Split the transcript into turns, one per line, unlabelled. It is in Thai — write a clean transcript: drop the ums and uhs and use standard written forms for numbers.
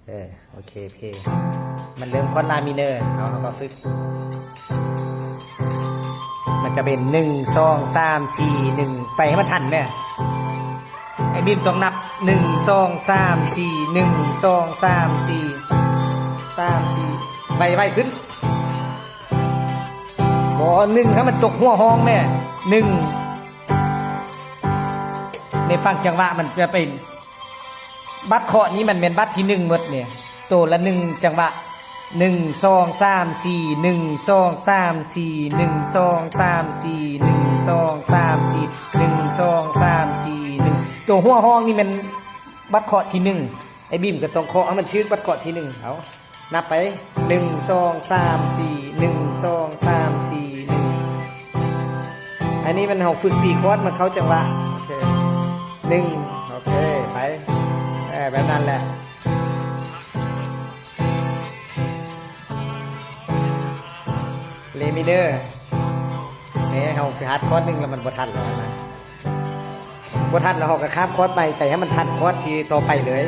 โอเคโอเคมันเริ่มคอร์ดลามิเนอร์เอาก็ฝึกมันจะเป็น1 2 3 4 1ไปให้มันทันเนี่ยไอ้บีมต้องนับ1 2 3 4 1 2 3 4 3 4ไวขึ้นบ่1ถ้ามันตกหัวห้องแม่1ในฟังจังหวะมันจะเป็นบัตรเคาะนี้มันเป็นบัตรที่1หมดเนี่ยตัวละ1จังหวะ1 2 3 4 1 2 3 4 1 2 3 4 1 2 3 4 1 2 3 4 1ตัวหัวห้องนี่มันบัตรเคาะที่1ไอ้บีมก็ต้องเคาะให้มันชื่อบัตรเคาะที่1เอานับไป1 2 3 4 1 2 3 4 1อันนี้มันเฮาฝึกตีคอร์ดมันเข้าจังหวะโอเค1โอเคไปแบบนั้นแหละเลมิเนอร์เนี่ยเราไปฮัดคอร์ดหนึ่งแล้วมันบ่ทันแล้วนะบ่ทันแล้วเราก็ข้ามคอร์ดไปแต่ให้มันทันคอร์ดที่ต่อไปเลย